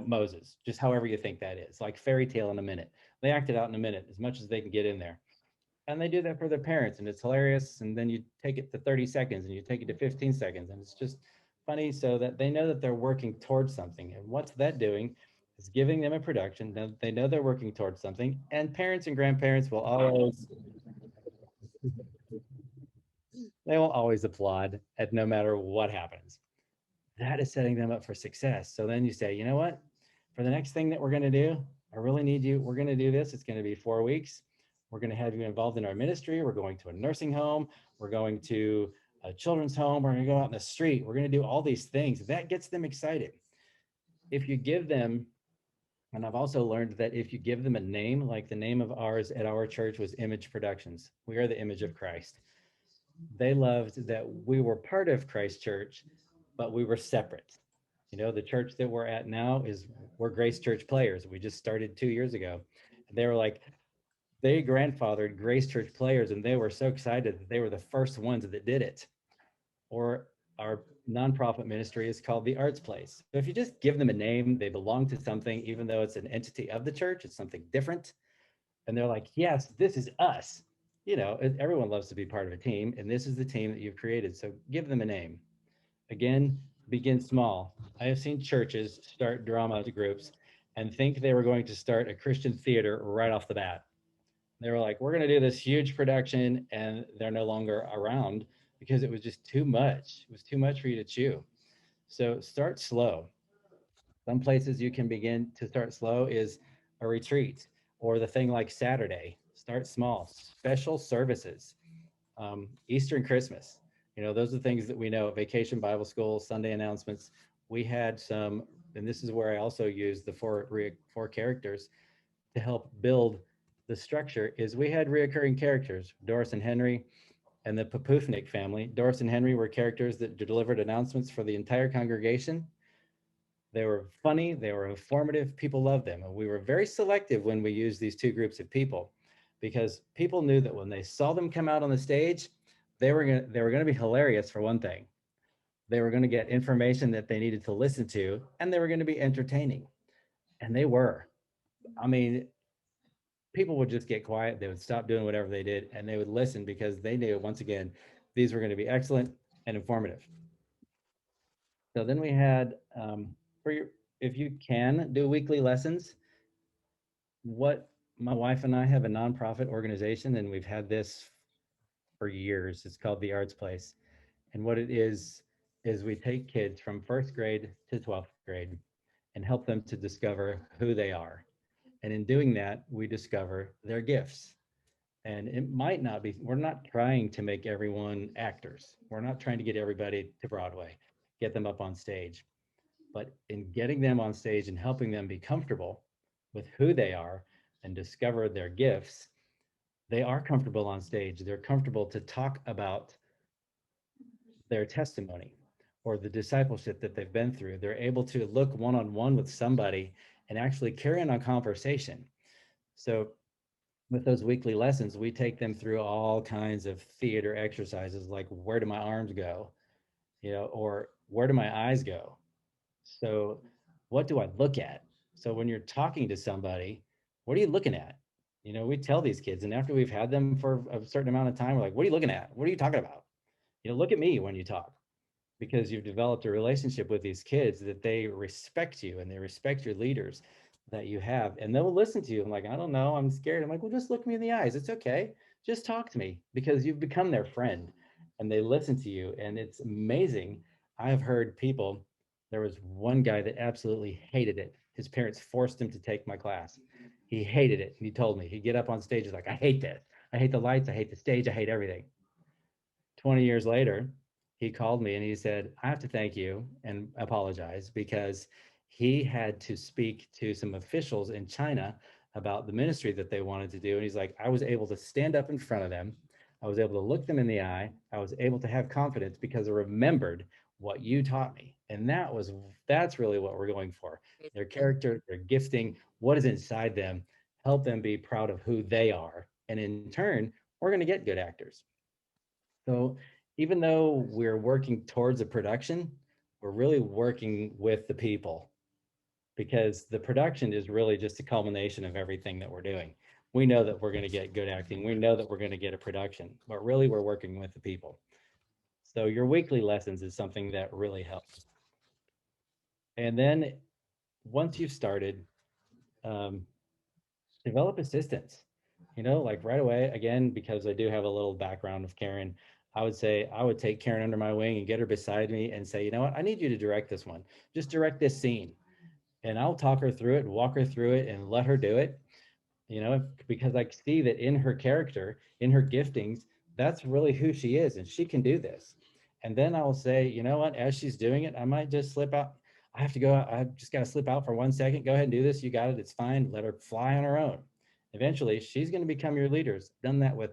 Moses, just however you think that is, like fairy tale in a minute. They act it out in a minute, as much as they can get in there. And they do that for their parents, and it's hilarious. And then you take it to 30 seconds and you take it to 15 seconds. And it's just funny, so that they know that they're working towards something. And what's that doing is giving them a production. Now they know they're working towards something. And parents and grandparents will always applaud at no matter what happens. That is setting them up for success. So then you say, you know what, for the next thing that we're going to do, I really need you. We're going to do this. It's going to be 4 weeks. We're going to have you involved in our ministry. We're going to a nursing home. We're going to a children's home. We're going to go out in the street. We're going to do all these things. That gets them excited. If you give them, and I've also learned that if you give them a name, like the name of ours at our church was Image Productions. We are the image of Christ. They loved that we were part of Christ Church, but we were separate. The church that we're at now we're Grace Church Players. We just started 2 years ago. They were like, they grandfathered Grace Church players, and they were so excited that they were the first ones that did it. Or our nonprofit ministry is called the Arts Place. So if you just give them a name, they belong to something, even though it's an entity of the church, it's something different. And they're like, yes, this is us. You know, everyone loves to be part of a team, and this is the team that you've created. So give them a name. Again, begin small. I have seen churches start drama groups and think they were going to start a Christian theater right off the bat. They were like, we're going to do this huge production, and they're no longer around because it was just too much. It was too much for you to chew. So start slow. Some places you can begin to start slow is a retreat or the thing like Saturday. Start small. Special services, Easter and Christmas. You know, those are the things that we know. Vacation Bible School, Sunday announcements. We had some, and this is where I also use the four characters to help build the structure. Is we had reoccurring characters, Doris and Henry, and the Papufnik family. Doris and Henry were characters that delivered announcements for the entire congregation. They were funny, they were informative, people loved them. And we were very selective when we used these two groups of people, because people knew that when they saw them come out on the stage, they were going to be hilarious for one thing. They were going to get information that they needed to listen to, and they were going to be entertaining. And they were. I mean, people would just get quiet, they would stop doing whatever they did, and they would listen because they knew, once again, these were going to be excellent and informative. So then we had, if you can do weekly lessons, what my wife and I have a nonprofit organization, and we've had this for years. It's called the Arts Place. And what it is we take kids from first grade to 12th grade and help them to discover who they are. And in doing that, we discover their gifts. And it might not be, we're not trying to make everyone actors. We're not trying to get everybody to Broadway, get them up on stage. But in getting them on stage and helping them be comfortable with who they are and discover their gifts, they are comfortable on stage. They're comfortable to talk about their testimony or the discipleship that they've been through. They're able to look one-on-one with somebody and actually carry on a conversation. So with those weekly lessons, we take them through all kinds of theater exercises, like where do my arms go, you know, or where do my eyes go? So what do I look at? So when you're talking to somebody, what are you looking at? You know, we tell these kids, and after we've had them for a certain amount of time, we're like, what are you looking at? What are you talking about? You know, look at me when you talk, because you've developed a relationship with these kids that they respect you and they respect your leaders that you have, and they'll listen to you. I'm like, I don't know, I'm scared. I'm like, well, just look me in the eyes. It's okay. Just talk to me, because you've become their friend and they listen to you. And it's amazing. I've heard people, there was one guy that absolutely hated it. His parents forced him to take my class. He hated it. He told me, he'd get up on stage, he's like, I hate this. I hate the lights. I hate the stage. I hate everything. 20 years later, he called me and he said, I have to thank you and apologize, because he had to speak to some officials in China about the ministry that they wanted to do. And he's like, I was able to stand up in front of them. I was able to look them in the eye. I was able to have confidence because I remembered what you taught me. And that's really what we're going for. Their character, their gifting, what is inside them, help them be proud of who they are. And in turn, we're going to get good actors. So even though we're working towards a production, we're really working with the people, because the production is really just a culmination of everything that we're doing. We know that we're going to get good acting. We know that we're going to get a production, but really we're working with the people. So your weekly lessons is something that really helps. And then once you've started, develop assistants, you know, like right away, again, because I do have a little background of Karen, I would say I would take Karen under my wing and get her beside me and say, you know what, I need you to direct this one. Just direct this scene. And I'll talk her through it and walk her through it and let her do it, you know, because I see that in her character, in her giftings, that's really who she is, and she can do this. And then I will say, you know what, as she's doing it, I might just slip out. I have to go, I just got to slip out for 1 second. Go ahead and do this. You got it. It's fine. Let her fly on her own. Eventually, she's going to become your leaders. Done that with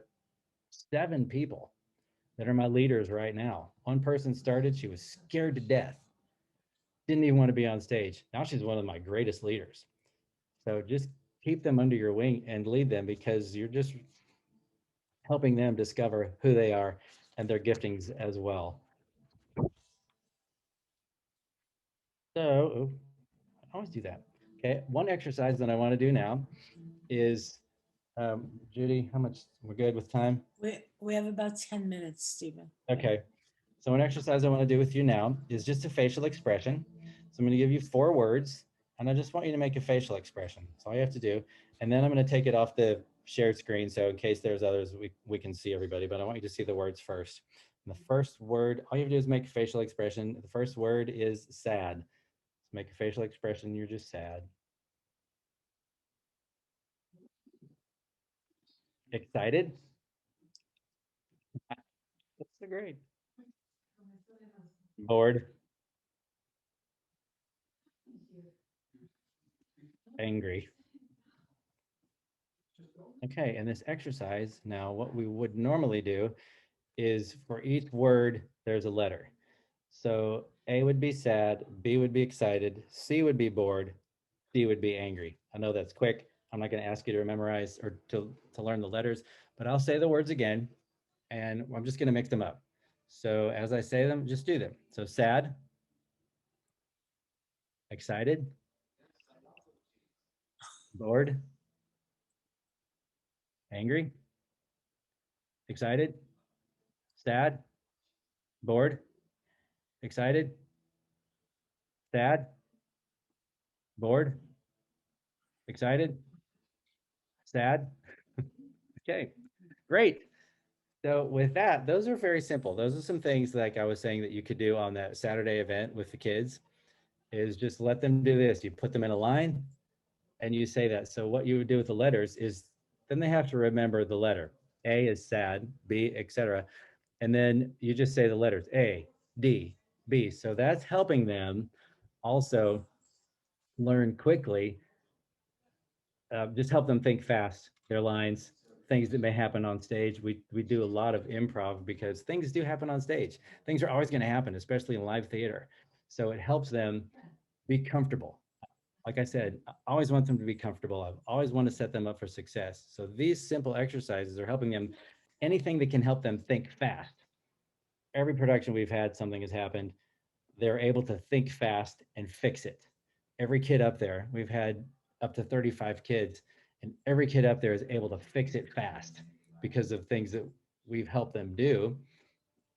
7 people that are my leaders right now. One person started, she was scared to death, didn't even want to be on stage. Now she's one of my greatest leaders. So just keep them under your wing and lead them, because you're just helping them discover who they are and their giftings as well. So I always do that. Okay, one exercise that I want to do now is, Judy, how much, we're good with time?
We have about 10 minutes, Stephen.
Okay, so an exercise I want to do with you now is just a facial expression. So I'm going to give you 4 words, and I just want you to make a facial expression. That's all you have to do. And then I'm going to take it off the shared screen, so in case there's others, we can see everybody, but I want you to see the words first. And the first word, all you have to do is make a facial expression. The first word is sad. Make a facial expression, you're just sad. Excited? That's so great. Bored? Angry? Okay, and this exercise, now what we would normally do is for each word, there's a letter. So A would be sad, B would be excited, C would be bored, D would be angry. I know that's quick. I'm not going to ask you to memorize or to learn the letters, but I'll say the words again, and I'm just going to mix them up. So as I say them, just do them. So sad, excited, bored, angry, excited, sad, bored, excited, sad, bored, excited, sad. Okay, great. So with that, those are very simple. Those are some things like I was saying that you could do on that Saturday event with the kids, is just let them do this. You put them in a line and you say that. So what you would do with the letters is then they have to remember the letter. A is sad, B, etc. And then you just say the letters A, D, B. So that's helping them also learn quickly. Just help them think fast, their lines, things that may happen on stage. We do a lot of improv because things do happen on stage. Things are always going to happen, especially in live theater. So it helps them be comfortable. Like I said, I always want them to be comfortable. I always want to set them up for success. So these simple exercises are helping them, anything that can help them think fast. Every production we've had, something has happened. They're able to think fast and fix it. Every kid up there, we've had up to 35 kids, and every kid up there is able to fix it fast because of things that we've helped them do.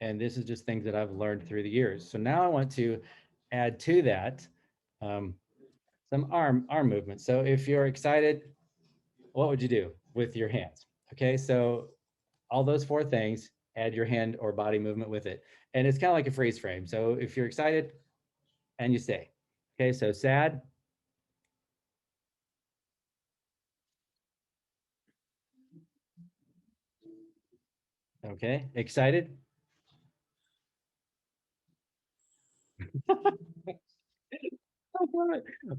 And this is just things that I've learned through the years. So now I want to add to that some arm movement. So if you're excited, what would you do with your hands? Okay, so all those 4 things, add your hand or body movement with it. And it's kind of like a freeze frame. So if you're excited and you stay. Okay, so sad. Okay, excited.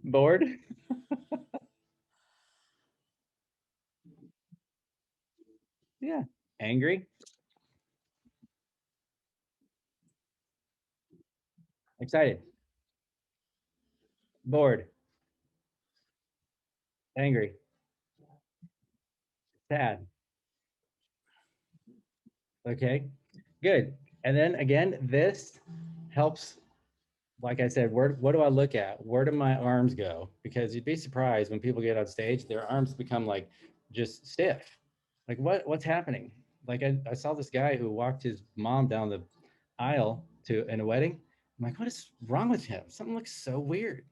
Bored. Yeah, angry. Excited. Bored. Angry. Sad. Okay, good. And then again, this helps. Like I said, what do I look at? Where do my arms go? Because you'd be surprised when people get on stage, their arms become like just stiff. Like what's happening? Like I saw this guy who walked his mom down the aisle to in a wedding. I'm like, what is wrong with him? Something looks so weird.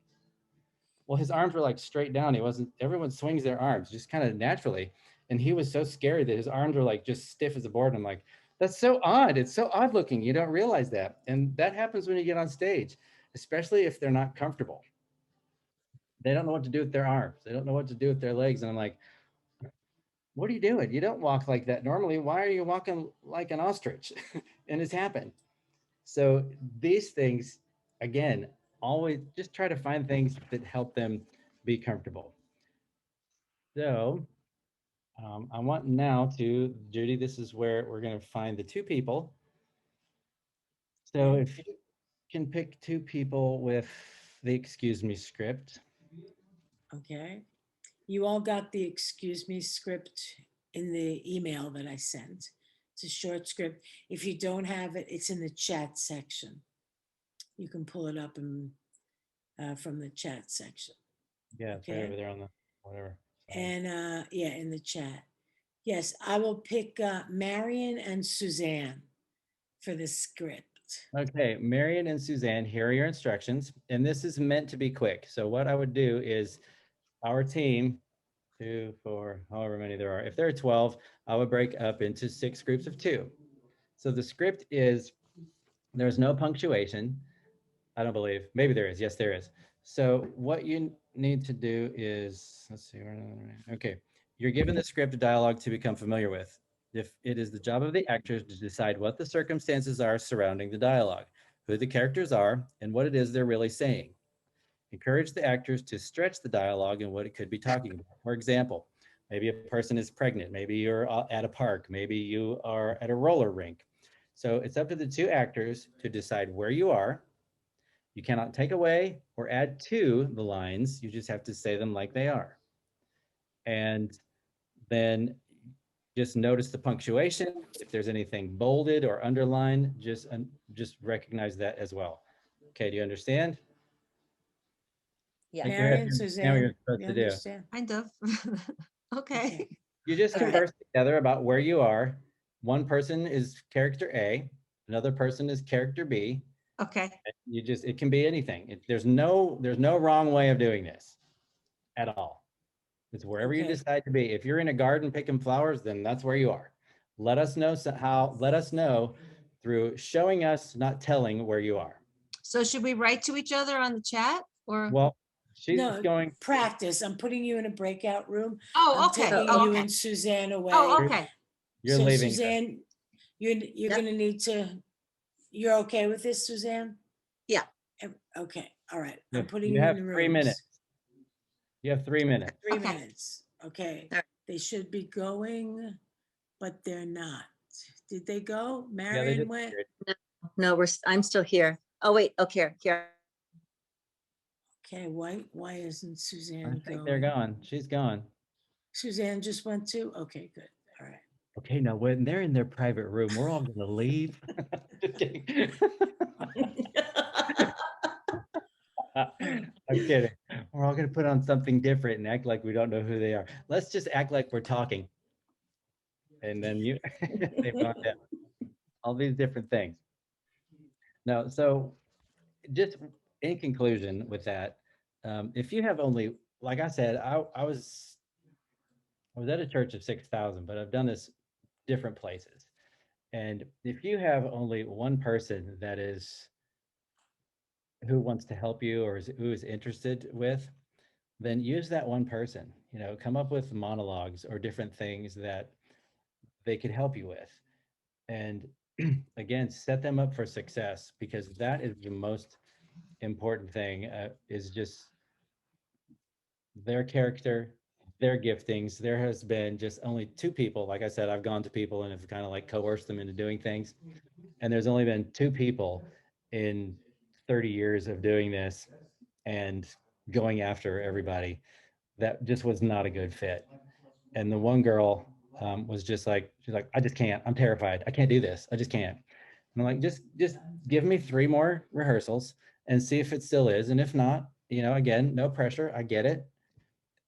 Well, his arms were like straight down. He wasn't, everyone swings their arms just kind of naturally. And he was so scary that his arms were like just stiff as a board. I'm like, that's so odd. It's so odd looking. You don't realize that. And that happens when you get on stage, especially if they're not comfortable. They don't know what to do with their arms. They don't know what to do with their legs. And I'm like, what are you doing? You don't walk like that normally. Why are you walking like an ostrich? And it's happened. So these things, again, always just try to find things that help them be comfortable. So I want now to, Judy, this is where we're going to find the 2 people. So if you can pick 2 people with the excuse me script.
Okay. You all got the excuse me script in the email that I sent. It's a short script. If you don't have it, it's in the chat section. You can pull it up and from the chat section.
Yeah, it's right
Okay.
over there on the whatever. side.
And yeah, in the chat. Yes, I will pick Marion and Suzanne for the script.
Okay, Marion and Suzanne, here are your instructions. And this is meant to be quick. So what I would do is our team, 2, 4, however many there are, if there are 12, I would break up into 6 groups of 2. So the script is, there's no punctuation. I don't believe, maybe there is. Yes, there is. So what you need to do is, let's see, okay. You're given the script dialogue to become familiar with. If it is the job of the actors to decide what the circumstances are surrounding the dialogue, who the characters are, and what it is they're really saying. Encourage the actors to stretch the dialogue and what it could be talking about. For example, maybe a person is pregnant, maybe you're at a park, maybe you are at a roller rink. So it's up to the 2 actors to decide where you are. You cannot take away or add to the lines. You just have to say them like they are. And then just notice the punctuation. If there's anything bolded or underlined, just recognize that as well. Okay, do you understand?
Yeah.
Like
Marion,
now
Suzanne,
you're supposed
you
to do.
understand?
Kind of. Okay.
You just
All right.
converse together about where you are. One person is character A, another person is character B.
Okay.
You just, it can be anything. There's no wrong way of doing this at all. It's wherever you
Okay.
decide to be. If you're in a garden picking flowers, then that's where you are. Let us know let us know through showing us, not telling where you are.
So should we write to each other on the chat or?
Well, she's
No,
going,
practice. I'm putting you in a breakout room.
Oh,
I'm
okay.
taking
Oh,
you
okay.
and Suzanne away.
Oh, okay.
you're
So
leaving.
Suzanne, you're
Yep.
gonna need to, you're okay with this, Suzanne?
Yeah.
Okay, all right. I'm
You
putting you
have
in the
3
rooms.
minutes. You have 3 minutes.
3
Okay.
minutes, okay.
All right.
They should be going, but they're not. Did they go?
Yeah, they
Marion
just
went?
No, I'm still here. Oh, wait. Okay. Here.
Okay, why isn't
I
Suzanne
think they're
going?
gone. She's gone.
Suzanne just went too? Okay, good, all right.
Okay, now when they're in their private room, we're all gonna leave. Just kidding. I'm kidding. We're all gonna put on something different and act like we don't know who they are. Let's just act like we're talking. And then they've gone down. All these different things. No, so just in conclusion with that, if you have only, like I said, I was at a church of 6,000, but I've done this different places. And if you have only one person that is who wants to help you or who is interested with, then use that one person. Come up with monologues or different things that they could help you with. And again, set them up for success, because that is the most important thing, is just their character, their giftings. There has been just only 2 people. Like I said, I've gone to people and have kind of like coerced them into doing things. And there's only been 2 people in 30 years of doing this and going after everybody that just was not a good fit. And the one girl was just like, she's like, I just can't. I'm terrified. I can't do this. I just can't. And I'm like, just give me 3 more rehearsals and see if it still is. And if not, again, no pressure. I get it.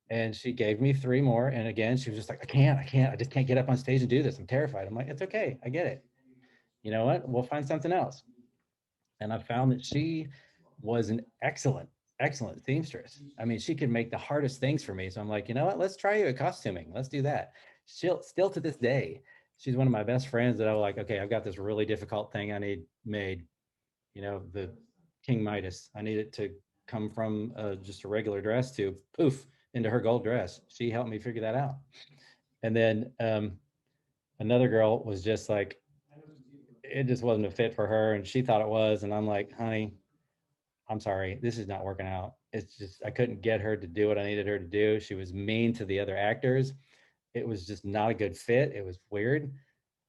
And she gave me 3 more. And again, she was just like, I just can't get up on stage and do this. I'm terrified. I'm like, it's okay. I get it. You know what? We'll find something else. And I found that she was an excellent seamstress. I mean, she could make the hardest things for me. So I'm like, you know what? Let's try you at costuming. Let's do that. She'll still to this day, she's one of my best friends that I'm like, okay, I've got this really difficult thing I need made. The King Midas. I need it to come from just a regular dress to poof into her gold dress. She helped me figure that out. And then another girl was just like, it just wasn't a fit for her, and she thought it was. And I'm like, honey, I'm sorry, this is not working out. It's just, I couldn't get her to do what I needed her to do. She was mean to the other actors. It was just not a good fit. It was weird.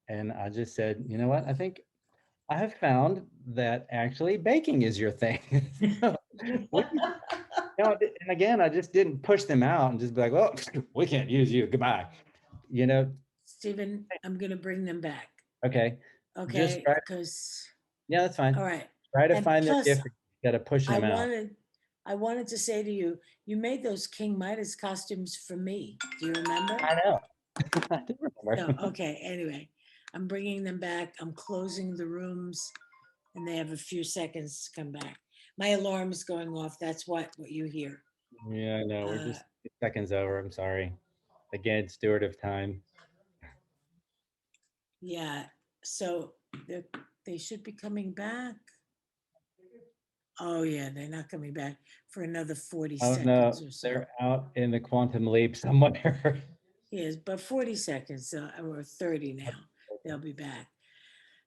And I just said, you know what? I think I have found that actually baking is your thing. So And again, I just didn't push them out and just be like, well, we can't use you. Goodbye. You know,
Stephen, I'm gonna bring them back,
okay. Just
okay?
try.
Because,
Yeah, that's fine.
all right.
Try to
And
find their
plus,
gift instead of pushing
I
them out.
wanted to say to you, you made those King Midas costumes for me. Do you remember?
I know. I do
No,
remember.
okay, anyway, I'm bringing them back. I'm closing the rooms and they have a few seconds to come back. My alarm's going off. That's what you hear.
Yeah, I know. We're
Uh,
just seconds over. I'm sorry. Again, steward of time.
Yeah, so they should be coming back. Oh, yeah, they're not coming back for another 40
Oh no,
seconds or so.
they're out in the quantum leap somewhere.
Yes, but 40 seconds or 30 now, they'll be back.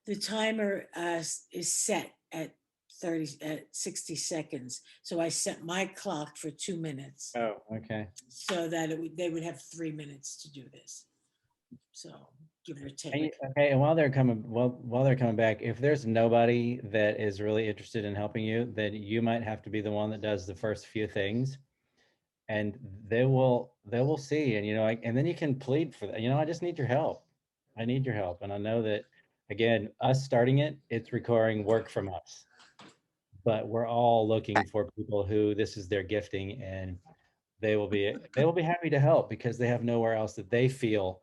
The timer is set at 60 seconds. So I set my clock for 2 minutes
Oh, okay.
so that they would have 3 minutes to do this. So give or take.
Okay, and while they're coming back, if there's nobody that is really interested in helping you, then you might have to be the one that does the first few things, and they will see, and and then you can plead for that. I just need your help. I need your help, and I know that again, us starting it's requiring work from us, but we're all looking for people who this is their gifting, and they will be happy to help because they have nowhere else that they feel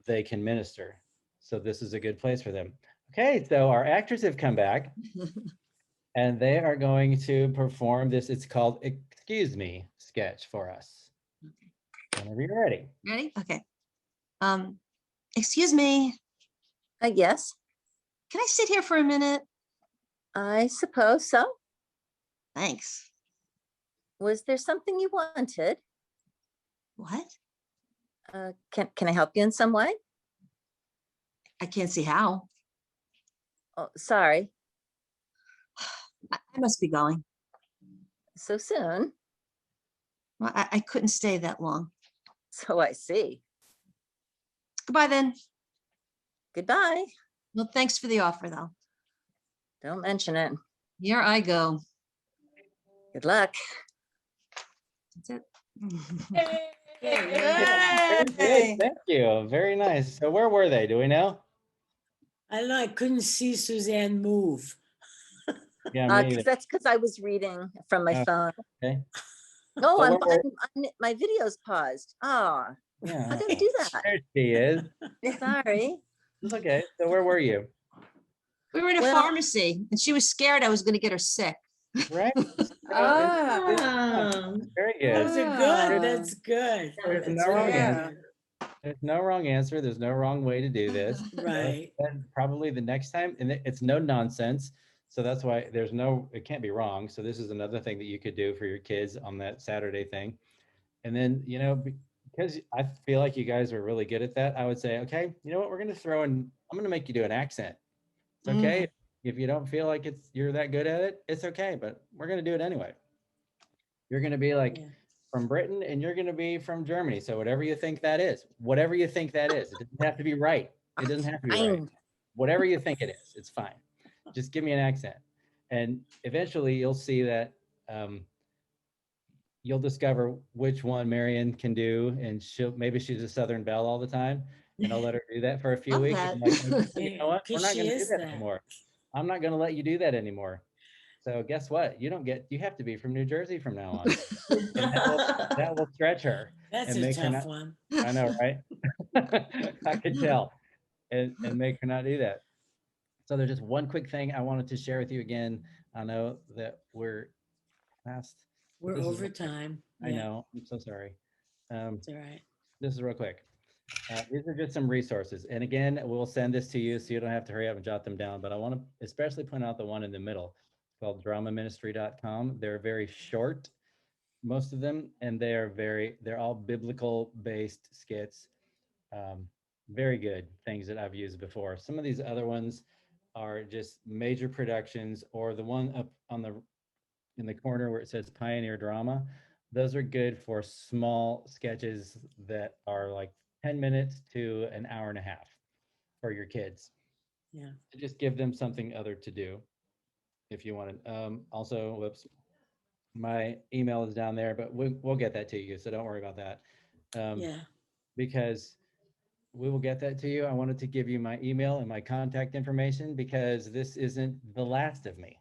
they can minister. So this is a good place for them. Okay, so our actors have come back and they are going to perform this. It's called Excuse Me sketch for us. Whenever you're ready.
Ready? Okay. Excuse me,
Yes,
can I sit here for a minute?
I suppose so.
Thanks.
Was there something you wanted?
What?
Can I help you in some way?
I can't see how.
Oh, sorry.
I must be going.
So soon.
Well, I couldn't stay that long.
So I see.
Goodbye then.
Goodbye.
Well, thanks for the offer though.
Don't mention it.
Here I go.
Good luck.
That's it.
Very good. Thank you. Very nice. So where were they? Do we know?
I don't know, I couldn't see Suzanne move.
Yeah, me either.
That's because I was reading from my
Oh,
phone.
Okay.
No,
So
I'm,
where were-
my video's paused. Ah,
Yeah.
how did I do that?
There she is.
Sorry.
It's okay. So where were you?
We were in a
Well-
pharmacy and she was scared I was going to get her sick.
Right?
Ah.
Very
Those
good.
are good.
Ah.
That's good.
There's
That's
no wrong
really
answer.
good.
There's no wrong answer. There's no wrong way to do this.
Right.
And probably the next time, and it's no nonsense. So that's why it can't be wrong. So this is another thing that you could do for your kids on that Saturday thing. And then, because I feel like you guys are really good at that, I would say, okay, you know what, I'm going to make you do an accent. It's okay. If you don't feel like you're that good at it, it's okay, but we're going to do it anyway. You're going to be like,
Yeah.
from Britain and you're going to be from Germany. So whatever you think that is, it doesn't have to be right. It doesn't have to be right.
Fine.
Whatever you think it is, it's fine. Just give me an accent. And eventually you'll see that you'll discover which one Marion can do. And she's a Southern belle all the time. And I'll let her do that for a few
Love
weeks.
that.
I'm like, you know what? We're
'Cause
not
she
going to do
is
that
that.
anymore. I'm not going to let you do that anymore. So guess what? You have to be from New Jersey from now on. And that will stretch her.
That's
and
a
make her
tough
not-
one.
I know, right? I could tell. And make her not do that. So there's just one quick thing I wanted to share with you again. I know that we're past.
We're
This is
over
real quick.
time.
I
Yeah,
know. I'm so sorry.
it's all right.
This is real quick. These are just some resources. And again, we'll send this to you so you don't have to hurry up and jot them down. But I want to especially point out the one in the middle. It's called dramaministry.com. They're very short, most of them, and they're all biblical based skits. Very good things that I've used before. Some of these other ones are just major productions, or the one up in the corner where it says Pioneer Drama. Those are good for small sketches that are like 10 minutes to an hour and a half for your kids.
Yeah.
Just give them something other to do if you want to. Also, whoops. my email is down there, but we'll get that to you. So don't worry about that.
Yeah.
Because we will get that to you. I wanted to give you my email and my contact information because this isn't the last of me.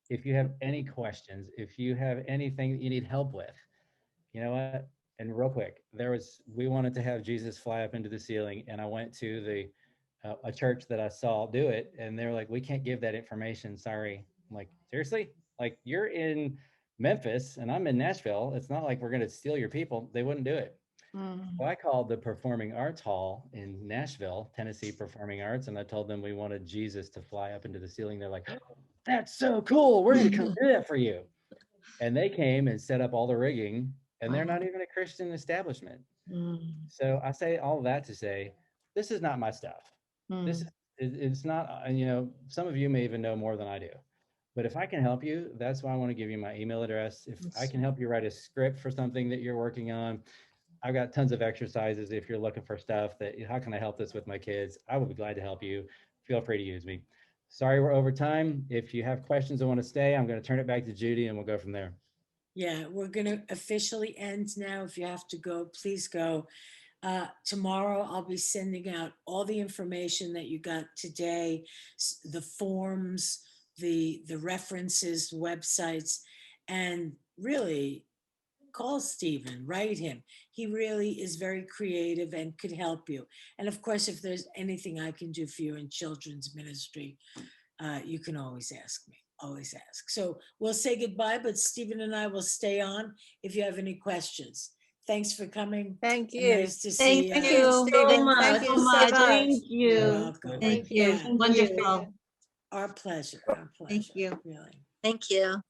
If you have any questions, if you have anything that you need help with, you know what? And real quick, we wanted to have Jesus fly up into the ceiling, and I went to a church that I saw do it, and they were like, we can't give that information. Sorry. I'm like, seriously? Like, you're in Memphis and I'm in Nashville. It's not like we're going to steal your people. They wouldn't do it. So I called the Performing Arts Hall in Nashville, Tennessee Performing Arts, and I told them we wanted Jesus to fly up into the ceiling. They're like, oh, that's so cool. We're going to come do that for you. And they came and set up all the rigging, and they're not even a Christian establishment. So I say all of that to say, this is not my stuff. This is, it's not, you know, some of you may even know more than I do. But if I can help you, that's why I want to give you my email address. If I can help you write a script for something that you're working on, I've got tons of exercises. If you're looking for stuff that, how can I help this with my kids? I will be glad to help you. Feel free to use me. Sorry, we're over time. If you have questions and want to stay, I'm going to turn it back to Judy and we'll go from there.
Yeah, we're going to officially end now. If you have to go, please go. Tomorrow, I'll be sending out all the information that you got today, the forms, the references, websites, and really call Stephen, write him. He really is very creative and could help you. And of course, if there's anything I can do for you in children's ministry, you can always ask me. Always ask. So we'll say goodbye, but Stephen and I will stay on if you have any questions. Thanks for coming.
Thank
And
you.
nice to see
Thank
you.
you
so
so much.
Thank you so
much.
much.
Thank
You're
you.
welcome.
Thank
Yeah,
you.
Thank
Wonderful.
our pleasure. Our pleasure.
Thank you.
Really.
Thank you.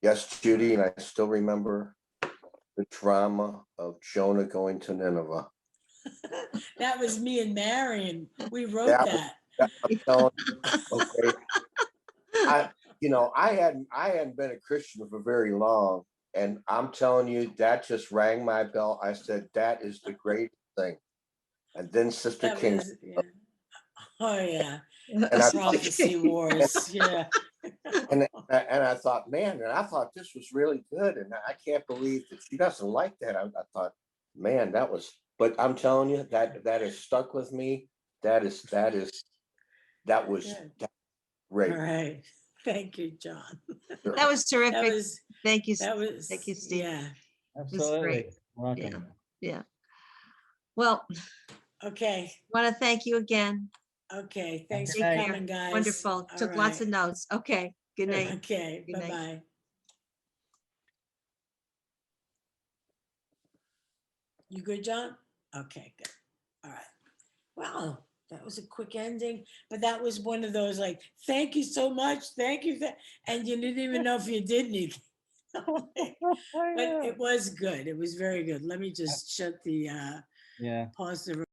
Yes, Judy, and I still remember the drama of Jonah going to Nineveh.
That was me and Marion. We wrote
That
that.
I'm telling you, okay. I hadn't been a Christian for very long, and I'm telling you, that just rang my bell. I said, that is the great thing. And then Sister
That
King,
was, yeah. Oh, yeah.
and I thought,
Prophecy wars. Yeah.
and I thought, man, and I thought this was really good, and I can't believe that she doesn't like that. I thought, man, that was. But I'm telling you, that has stuck with me. That was
Good.
great.
All right. Thank you, John.
That was terrific.
That was,
Thank you.
that was,
Thank you, Steve.
yeah.
Absolutely.
great.
Welcome.
Yeah. Well,
Okay.
want to thank you again.
Okay. Thanks
Good
for
night.
coming, guys.
Wonderful.
All
Took lots
right.
of notes. Okay. Good night.
Okay.
Good night.
Bye-bye. You good, John? Okay, good. All right. Wow, that was a quick ending, but that was one of those like, thank you so much. Thank you. And you didn't even know if you did anything. But it was good. It was very good. Let me just shut the
Yeah.
pause the